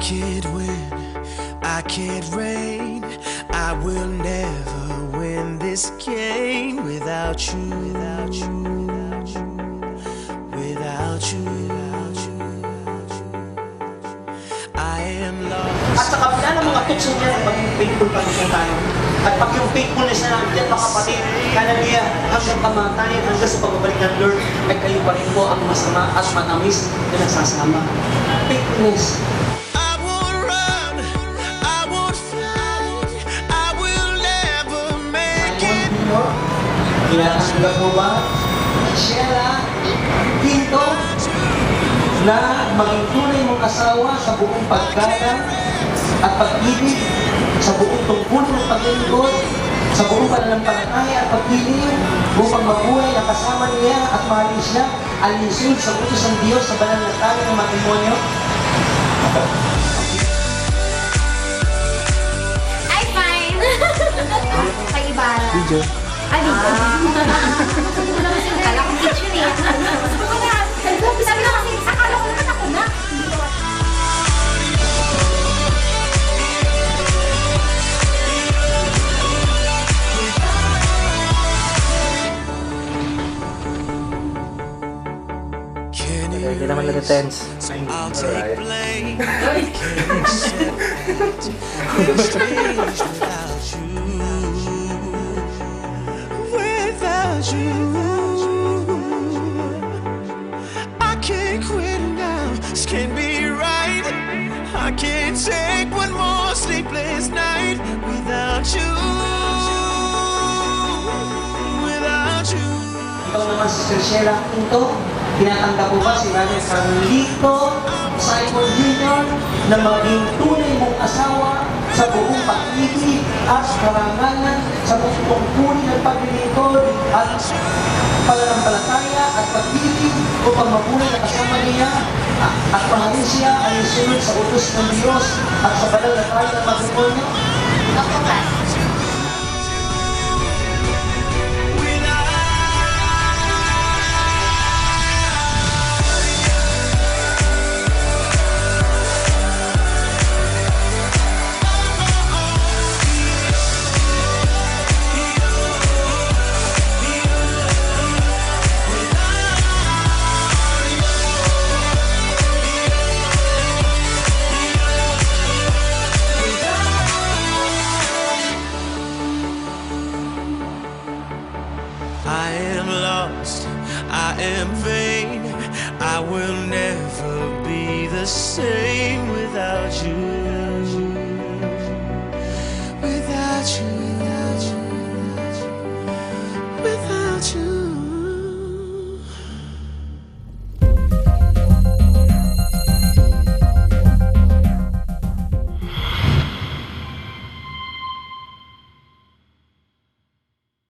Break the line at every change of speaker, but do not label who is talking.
can't win, I can't reign. I will never win this game without you, without you, without you, without you, without you. I am lost.
At sa kabila ng mga tukso niya, maging faithful pa rin tayo. At pag yung faithfulness na namin mga kapatid, hallelujah, hanggang kamatayan, hanggang sa pagbabalik ng Lord, ay kayo pa rin po ang masama at matamis na nasasama. Faithfulness. Kinatanggap mo ba siya lang hinto na maging tunay mong asawa sa buong paggalang at pag-ibig, sa buong tungkulin at paglilingkod, sa buong pananampalataya at pag-ibig, upang mabuhay na kasama niya at mahalin siya alinsyon sa utos ng Diyos sa banal na tali ng matrimonyo?
Ay, fine! Kay Ibarra.
Video.
Ay, video. Akala ko picture eh. Sabi na kasi, akala ko naman ako na.
Hindi naman nag-tense.
I'll take blame. Can't accept we're strange without you. Without you, I can't quit now. This can't be right. I can't take one more sleepless night without you. Without you.
Ikaw naman si Sir Sheila Quinto, tinatanggap mo ba si Brother Carlito Simon Jr. na maging tunay mong asawa sa buong pag-ibig at karangalan, sa buong tungkulin ng paglilingkod at pananampalataya at pag-ibig upang mabuhay na kasama niya at mahalin siya ay sunod sa utos ng Diyos at sa banal na tali ng matrimonyo?
Ako ba?
I am lost, I am vain. I will never be the same without you.